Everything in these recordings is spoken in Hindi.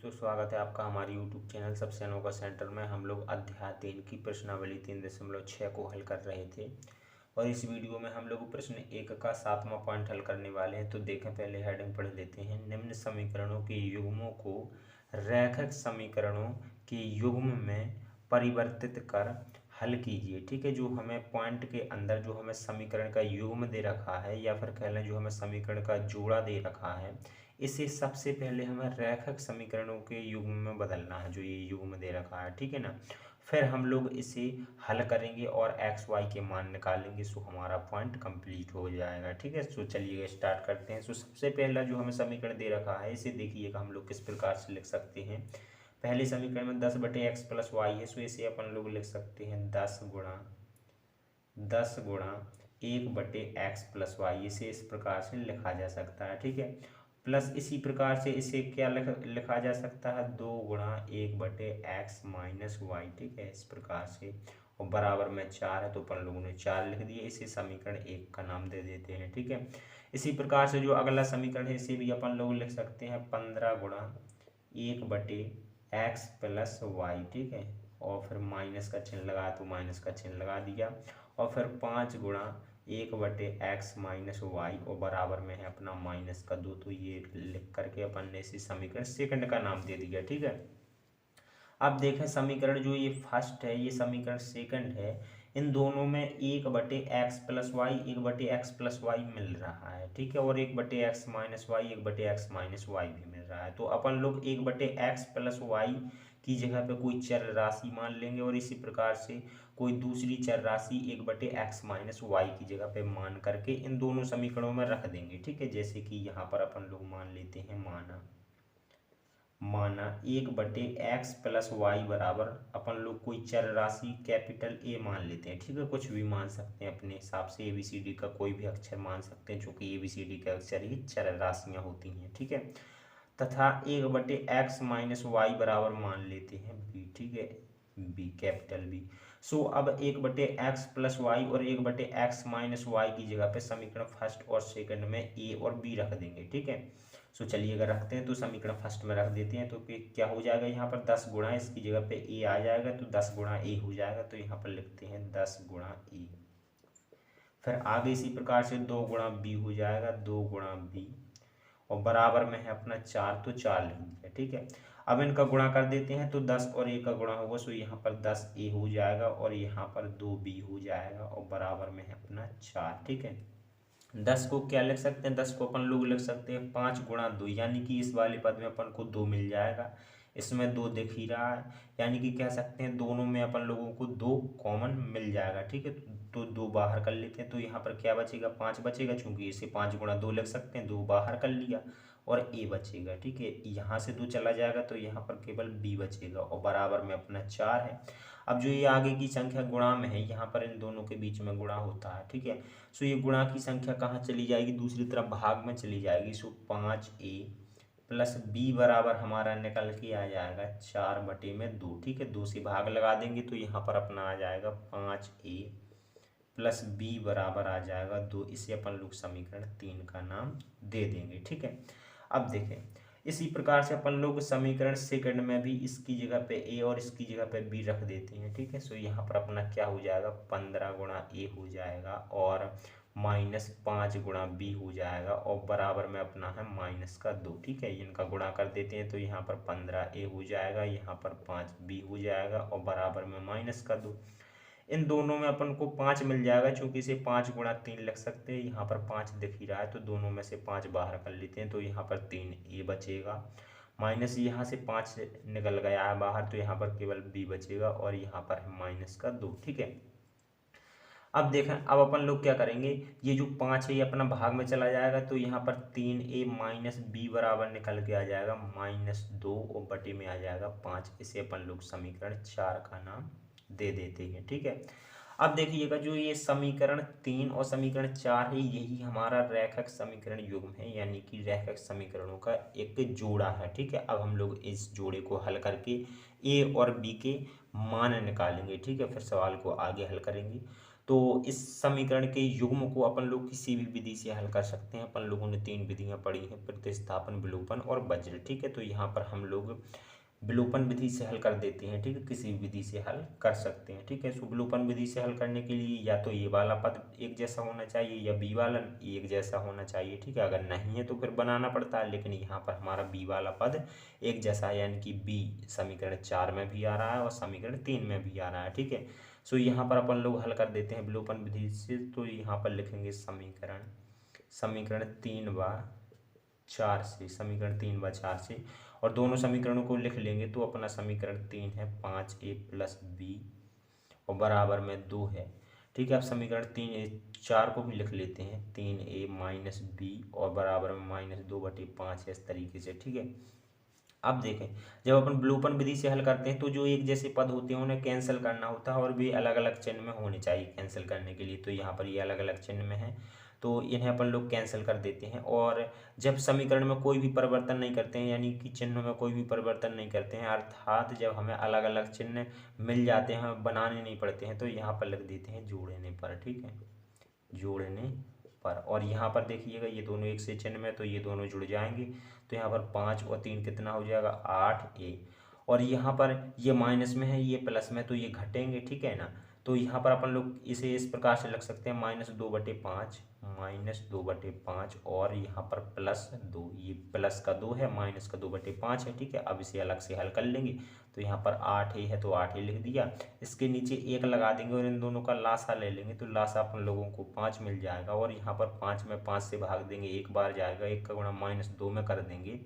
स्वागत है आपका हमारे YouTube चैनल सबसे अनोखा सेंटर में। हम लोग अध्याय 3 की प्रश्नावली 3.6 को हल कर रहे थे और इस वीडियो में हम लोग प्रश्न 1 का 7वां पॉइंट हल करने वाले हैं। तो देखें, पहले हेडिंग पढ़ लेते हैं। निम्न समीकरणों के युग्मों को रैखिक समीकरणों के युग्म में परिवर्तित कर हल कीजिए। ठीक है, जो हमें पॉइंट के अंदर जो हमें समीकरण का युग्म दे रखा है या फिर कह लें जो हमें समीकरण का जोड़ा दे रखा है, इसे सबसे पहले हमें रैखिक समीकरणों के युग्म में बदलना है, जो ये युग्म दे रखा है। ठीक है ना, फिर हम लोग इसे हल करेंगे और एक्स वाई के मान निकालेंगे। सो हमारा पॉइंट कंप्लीट हो जाएगा। ठीक है, सो चलिए स्टार्ट करते हैं। सो सबसे पहला जो हमें समीकरण दे रखा है, इसे देखिएगा हम लोग किस प्रकार से लिख सकते हैं। पहले समीकरण में 10/x + y है, सो इसे अपन लोग लिख सकते हैं 10 गुणा 1/x + y। इसे इस प्रकार से लिखा जा सकता है। ठीक है, प्लस इसी प्रकार से इसे क्या लिखा जा सकता है, 2 गुणा 1/x - y। ठीक है, इस प्रकार से, और बराबर में 4 है तो अपन लोगों ने 4 लिख दिए। इसे समीकरण 1 का नाम दे देते हैं। ठीक है, इसी प्रकार से जो अगला समीकरण है, इसे भी अपन लोग लिख सकते हैं 15 गुणा 1/x + y। ठीक है, और फिर माइनस का चिन्ह लगा तो माइनस का चिन्ह लगा दिया, और फिर 5 गुणा 1/x - y, और बराबर में है अपना -2। तो ये लिख करके अपन ने इसी समीकरण सेकंड का नाम दे दिया। ठीक है, अब देखें समीकरण जो ये फर्स्ट है, ये समीकरण सेकंड है, इन दोनों में 1/x + y 1/x + y मिल रहा है। ठीक है, और 1/x - y 1/x - y भी मिल रहा है। तो अपन लोग 1/x + y की जगह पे कोई चर राशि मान लेंगे और इसी प्रकार से कोई दूसरी चर राशि 1/x - y की जगह पे मान करके इन दोनों समीकरणों में रख देंगे। ठीक है, जैसे कि यहाँ पर अपन लोग मान लेते हैं, माना 1/x + y बराबर अपन लोग कोई चर राशि कैपिटल A मान लेते हैं। ठीक है, कुछ भी मान सकते हैं अपने हिसाब से, ABCD का कोई भी अक्षर मान सकते हैं, चूंकि ABCD के अक्षर ही चर राशियां होती हैं। ठीक है, तथा 1/x - y बराबर मान लेते हैं B। ठीक है, B, कैपिटल B। सो अब 1/x + y और 1/x - y की जगह पे समीकरण फर्स्ट और सेकंड में A और B रख देंगे। ठीक है, सो चलिए अगर रखते हैं तो समीकरण फर्स्ट में रख देते हैं, तो क्या हो जाएगा, यहाँ पर 10 गुणा, इसकी जगह पे A आ जाएगा तो 10 गुणा A हो जाएगा। तो यहाँ पर लिखते हैं 10 गुणा A। फिर आगे इसी प्रकार से 2 गुणा B हो जाएगा, 2 गुणा B, और बराबर में है अपना 4, तो 4 लिख दिया। ठीक है, अब इनका गुणा कर देते हैं तो 10 और A का गुणा होगा, सो यहाँ पर 10A हो जाएगा और यहाँ पर 2B हो जाएगा, और बराबर में है अपना 4। ठीक है, 10 को क्या लिख सकते हैं, 10 को अपन लोग लिख सकते हैं 5 गुणा 2, यानी कि इस वाले पद में अपन को 2 मिल जाएगा। इसमें 2 दिख ही रहा है, यानी कि कह सकते हैं दोनों में अपन लोगों को 2 कॉमन मिल जाएगा। ठीक है, तो 2 बाहर कर लेते हैं, तो यहाँ पर क्या बचेगा, 5 बचेगा, चूंकि इसे 5 गुणा 2 लिख सकते हैं, 2 बाहर कर लिया और A बचेगा। ठीक है, यहाँ से 2 चला जाएगा तो यहाँ पर केवल B बचेगा, और बराबर में अपना 4 है। अब जो ये आगे की संख्या गुणा में है, यहाँ पर इन दोनों के बीच में गुणा होता है। ठीक है, सो ये गुणा की संख्या कहाँ चली जाएगी, दूसरी तरफ भाग में चली जाएगी। सो 5A + B बराबर हमारा निकल के आ जाएगा 4/2। ठीक है, 2 से भाग लगा देंगे तो यहाँ पर अपना आ जाएगा 5A + B बराबर आ जाएगा 2। इसे अपन लोग समीकरण 3 का नाम दे देंगे। ठीक है, अब देखें इसी प्रकार से अपन लोग समीकरण सेकंड में भी इसकी जगह पे A और इसकी जगह पे B रख देते हैं। ठीक है, सो यहाँ पर अपना क्या हो जाएगा, 15 गुणा A हो जाएगा और -5 गुणा B हो जाएगा, और बराबर में अपना है -2। ठीक है, इनका गुणा कर देते हैं तो यहाँ पर 15A हो जाएगा, यहाँ पर 5B हो जाएगा, और बराबर में -2। इन दोनों में अपन को 5 मिल जाएगा, क्योंकि इसे 5 गुणा 3 लिख सकते हैं। यहाँ पर 5 दिख ही रहा है, तो दोनों में से 5 बाहर कर लेते हैं, तो यहाँ पर 3A बचेगा, माइनस यहाँ से 5 निकल गया है बाहर, तो यहाँ पर केवल B बचेगा, और यहाँ पर है -2। ठीक है, अब देखें, अब अपन लोग क्या करेंगे, ये जो 5 है ये अपना भाग में चला जाएगा, तो यहाँ पर 3A - B बराबर निकल के आ जाएगा -2, और बटे में आ जाएगा 5। इसे अपन लोग समीकरण 4 का नाम दे देते हैं। ठीक है, अब देखिएगा जो ये समीकरण 3 और समीकरण 4 है, यही हमारा रैखिक समीकरण युग्म है, यानी कि रैखिक समीकरणों का एक जोड़ा है। ठीक है, अब हम लोग इस जोड़े को हल करके A और B के मान निकालेंगे। ठीक है, फिर सवाल को आगे हल करेंगे। तो इस समीकरण के युग्म को अपन लोग किसी भी विधि से हल कर सकते हैं। अपन लोगों ने 3 विधियां पढ़ी हैं, प्रतिस्थापन, विलोपन और वज्र। ठीक है, तो यहाँ पर हम लोग विलोपन विधि से हल कर देते हैं। ठीक है, किसी भी विधि से हल कर सकते हैं। ठीक है, सो विलोपन विधि से हल करने के लिए या तो ये वाला पद एक जैसा होना चाहिए या बी वाला एक जैसा होना चाहिए। ठीक है, अगर नहीं है तो फिर बनाना पड़ता है, लेकिन यहाँ पर हमारा बी वाला पद एक जैसा है, यानी कि बी समीकरण 4 में भी आ रहा है और समीकरण 3 में भी आ रहा है। ठीक है, सो यहाँ पर अपन लोग हल कर देते हैं विलोपन विधि से। तो यहाँ पर लिखेंगे समीकरण 3/4 से, समीकरण 3/4 से, और दोनों समीकरणों को लिख लेंगे तो अपना समीकरण 3 है 5a + b और बराबर में 2 है। ठीक है, अब समीकरण 4 को भी लिख लेते हैं 3a - b और बराबर में -2/5 है, इस तरीके से। ठीक है, अब देखें, जब अपन विलोपन विधि से हल करते हैं तो जो एक जैसे पद होते हैं उन्हें कैंसिल करना होता है और भी अलग अलग चिन्ह में होने चाहिए कैंसिल करने के लिए। तो यहाँ पर ये अलग अलग चिन्ह में है, तो इन्हें अपन लोग कैंसिल कर देते हैं। और जब समीकरण में कोई भी परिवर्तन नहीं करते हैं, यानी कि चिन्ह में कोई भी परिवर्तन नहीं करते हैं, अर्थात जब हमें अलग अलग चिन्ह मिल जाते हैं, बनाने नहीं पड़ते हैं, तो यहाँ पर लिख देते हैं जोड़ने पर। ठीक है, जोड़ने पर। और यहाँ पर देखिएगा ये दोनों एक से चिन्ह में, तो ये दोनों जुड़ जाएंगे। तो यहाँ पर 5 और 3 कितना हो जाएगा 8a, और यहाँ पर ये माइनस में है ये प्लस में, तो ये घटेंगे। ठीक है ना, तो यहाँ पर अपन लोग इसे इस प्रकार से लिख सकते हैं -2/5 और यहाँ पर +2, ये प्लस का 2 है माइनस का 2/5 है। ठीक है, अब इसे अलग से हल कर लेंगे। तो यहाँ पर 8a है तो 8a लिख दिया, इसके नीचे 1 लगा देंगे और इन दोनों का लासा ले लेंगे, तो लासा अपन लोगों को 5 मिल जाएगा। और यहाँ पर 5 में 5 से भाग देंगे, एक बार जाएगा, 1 का गुणा -2 में कर देंगे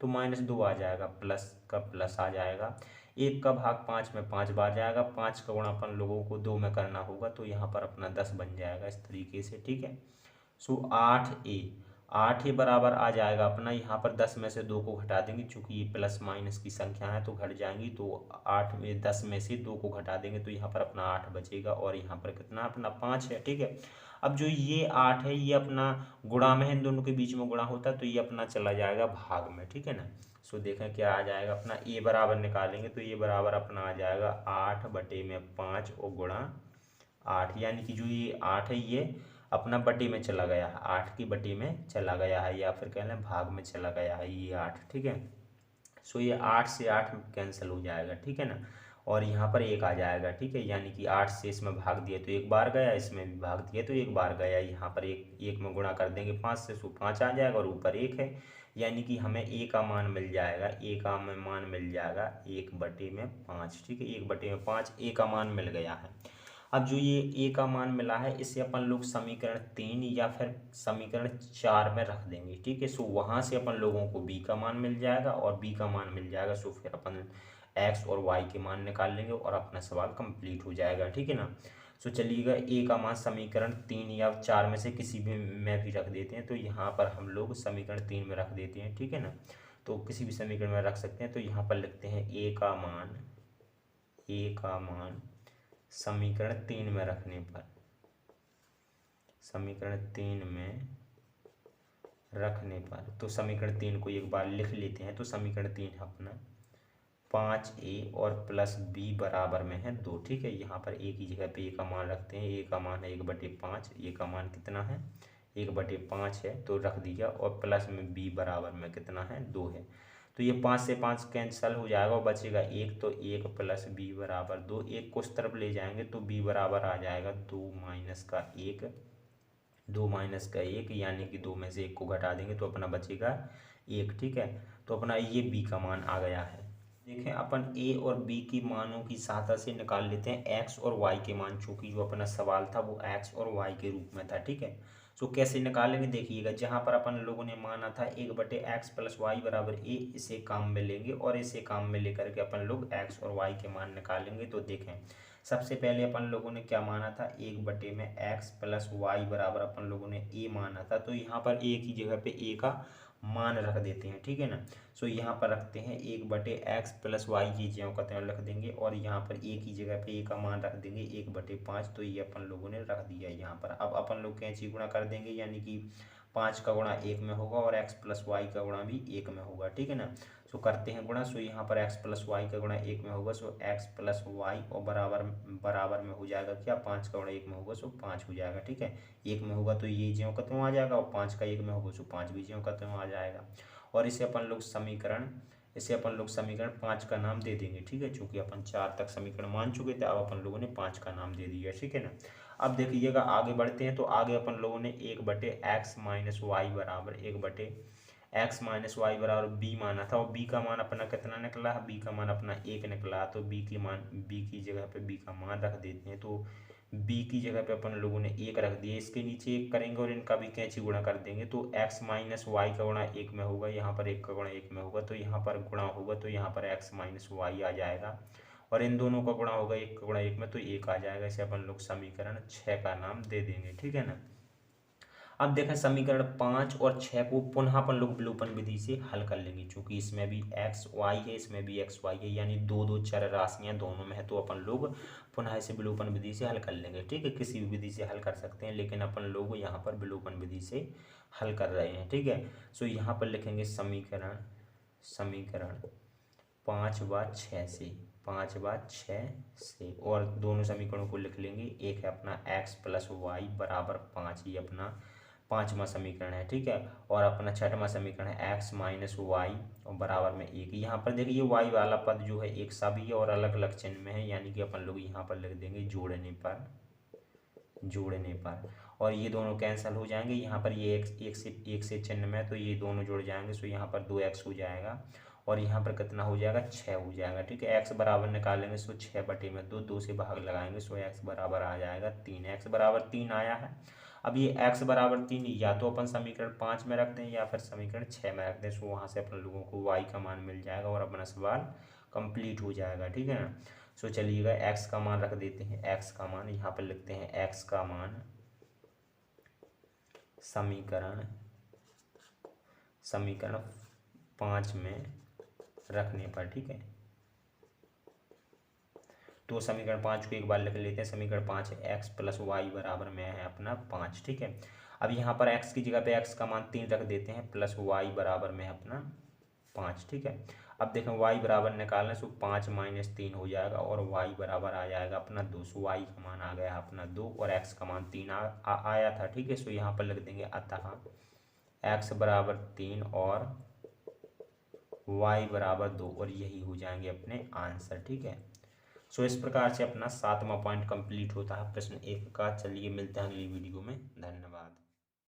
तो -2 आ जाएगा, प्लस का प्लस आ जाएगा। 1 का भाग 5 में 5 बार जाएगा, 5 का गुणा अपन लोगों को 2 में करना होगा, तो यहाँ पर अपना 10 बन जाएगा, इस तरीके से। ठीक है, सो 8a बराबर आ जाएगा अपना, यहाँ पर 10 में से 2 को घटा देंगे, चूंकि ये प्लस माइनस की संख्या है तो घट जाएंगी, तो 10 में से 2 को घटा देंगे तो यहाँ पर अपना 8 बचेगा, और यहाँ पर कितना अपना 5 है। ठीक है, अब जो ये 8 है ये अपना गुणा में है, इन दोनों के बीच में गुणा होता है, तो ये अपना चला जाएगा भाग में। ठीक है ना, सो देखें क्या आ जाएगा अपना, ए बराबर निकालेंगे तो ये बराबर अपना आ जाएगा 8/5 और गुणा 8, यानी कि जो ये 8 है ये अपना बटे में चला गया है, 8 की बटे में चला गया है, या फिर कह लें भाग में चला गया है ये 8। ठीक है, सो ये 8 से 8 कैंसिल हो जाएगा। ठीक है ना, और यहाँ पर 1 आ जाएगा। ठीक है, यानी कि 8 से इसमें भाग दिया तो 1 बार गया, इसमें भी भाग दिया तो 1 बार गया, यहाँ पर 1 में गुणा कर देंगे 5 से, सो 5 आ जाएगा और ऊपर 1 है, यानी कि हमें ए का मान मिल जाएगा, 1/5। ठीक है, 1/5 ए का मान मिल गया है। अब जो ये ए का मान मिला है इसे अपन लोग समीकरण 3 या फिर समीकरण 4 में रख देंगे। ठीक है, सो वहाँ से अपन लोगों को बी का मान मिल जाएगा और बी का मान मिल जाएगा, सो फिर अपन एक्स और वाई के मान निकाल लेंगे और अपना सवाल कंप्लीट हो जाएगा। ठीक है ना, सो चलिएगा ए का मान समीकरण 3 या 4 में से किसी भी में भी रख देते हैं, तो यहाँ पर हम लोग समीकरण 3 में रख देते हैं। ठीक है ना, तो किसी भी समीकरण में रख सकते हैं, तो यहाँ पर लिखते हैं ए का मान समीकरण 3 में रखने पर, समीकरण 3 में रखने पर, तो समीकरण 3 को एक बार लिख लेते हैं। तो समीकरण 3 है अपना 5a और प्लस b बराबर में है 2। ठीक है, यहाँ पर a की जगह पे a का मान रखते हैं, a का मान है 1/5, a का मान कितना है 1/5 है, तो रख दिया, और प्लस में b बराबर में कितना है 2 है, तो ये 5 से 5 कैंसिल हो जाएगा और बचेगा 1, तो 1 + b बराबर 2, 1 को उस तरफ ले जाएंगे तो b बराबर आ जाएगा 2 - 1, यानी कि 2 में से 1 को घटा देंगे तो अपना बचेगा 1। ठीक है, तो अपना ये b का मान आ गया है। देखें, अपन a और b की मानों की सहायता से निकाल लेते हैं x और y के मान, चूंकि जो अपना सवाल था वो x और y के रूप में था। ठीक है, सो कैसे निकालेंगे देखिएगा, जहां पर अपन लोगों ने माना था 1/x + y = a, इसे काम में लेंगे और इसे काम में लेकर के अपन लोग x और y के मान निकालेंगे। तो देखें, सबसे पहले अपन लोगों ने क्या माना था, 1/x + y बराबर अपन लोगों ने a माना था, तो यहाँ पर a की जगह पे a का मान रख देते हैं। ठीक है ना, सो यहाँ पर रखते हैं 1/x + y, ये ज्यों का त्यों रख देंगे, और यहाँ पर a की जगह पे a का मान रख देंगे 1/5, तो ये अपन लोगों ने रख दिया यहाँ पर। अब अपन लोग कैंची गुणा कर देंगे, यानी कि 5 का गुणा 1 में होगा और x + y का गुणा भी 1 में होगा। ठीक है ना, सो करते हैं गुणा। सो यहाँ पर एक्स प्लस वाई का गुणा एक में होगा, सो एक्स प्लस वाई और बराबर बराबर में हो जाएगा क्या, पाँच का गुणा एक में होगा सो पाँच हो जाएगा। ठीक है, एक में होगा तो ये ज्यों का त्यों आ जाएगा और पाँच का एक में होगा सो पाँच भी ज्यों का त्यों आ जाएगा। और इसे अपन लोग समीकरण पाँच का नाम दे देंगे। ठीक है, चूंकि अपन चार तक समीकरण मान चुके थे, अब अपन लोगों ने पाँच का नाम दे दिया। ठीक है ना। अब देखिएगा आगे बढ़ते हैं, तो आगे अपन लोगों ने एक बटे एक्स माइनस वाई बराबर बी माना था, और बी का मान अपना कितना निकला है, बी का मान अपना एक निकला। तो बी की जगह पे बी का मान रख देते हैं। तो बी की जगह पे अपन लोगों ने एक रख दिया, इसके नीचे एक करेंगे और इनका भी कैंची गुणा कर देंगे। तो एक्स माइनस वाई का गुणा एक में होगा, यहाँ पर एक का गुणा एक में होगा, तो यहाँ पर गुणा होगा तो यहाँ पर एक्स माइनस वाई आ जाएगा, और इन दोनों का गुणा होगा एक का गुणा एक में तो एक आ जाएगा। इसे अपन लोग समीकरण 6 का नाम दे देंगे। ठीक है ना। अब देखें समीकरण 5 और 6 को पुनः अपन लोग विलोपन विधि से हल कर लेंगे, क्योंकि इसमें भी एक्स वाई है, इसमें भी एक्स वाई है, यानी दो दो चर राशियां दोनों में है, तो अपन लोग पुनः इसे विलोपन विधि से हल कर लेंगे। ठीक है, किसी भी विधि से हल कर सकते हैं, लेकिन अपन लोग यहाँ पर विलोपन विधि से हल कर रहे हैं। ठीक है, सो यहाँ पर लिखेंगे समीकरण 5/6 से और दोनों समीकरणों को लिख लेंगे। एक है अपना x प्लस वाई बराबर 5, ये अपना पाँचवा समीकरण है। ठीक है, और अपना छठवां समीकरण है x माइनस वाई और बराबर में एक। यहाँ पर देखिए वाई वाला पद जो है एक सा भी है और अलग अलग चिन्ह में है, यानी कि अपन लोग यहाँ पर लिख देंगे जोड़ने पर और ये दोनों कैंसिल हो जाएंगे। यहाँ पर ये एक से चिन्ह में, तो ये दोनों जुड़ जाएंगे। सो यहाँ पर 2x हो जाएगा और यहाँ पर कितना हो जाएगा, 6 हो जाएगा। ठीक है, x बराबर निकालेंगे, सो 6/2, 2 से भाग लगाएंगे, सो x बराबर आ जाएगा 3। x बराबर 3 आया है। अब ये x बराबर 3 या तो अपन समीकरण 5 में रख दें या फिर समीकरण 6 में रख दें। सो वहाँ से अपन लोगों को y का मान मिल जाएगा और अपना सवाल कंप्लीट हो जाएगा। ठीक है ना। सो चलिएगा x का मान रख देते हैं। x का मान यहाँ पर लिखते हैं, x का मान समीकरण 5 में रखने पर। ठीक है, तो समीकरण 5 को एक बार लिख लेते हैं। समीकरण 5 है एक्स प्लस वाई बराबर में है अपना 5। ठीक है, अब यहाँ पर x की जगह पे x का मान 3 रख देते हैं, प्लस वाई बराबर में अपना 5। ठीक है, अब देखें y बराबर निकालने से 5 माइनस 3 हो जाएगा और y बराबर आ जाएगा अपना 2। सो y का मान आ गया अपना 2 और x का मान 3 आया था। ठीक है, सो यहाँ पर लिख देंगे अतः x बराबर 3 और y बराबर 2 और यही हो जाएंगे अपने आंसर। ठीक है, सो इस प्रकार से अपना 7वां पॉइंट कंप्लीट होता है प्रश्न 1 का। चलिए मिलते हैं अगली वीडियो में, धन्यवाद।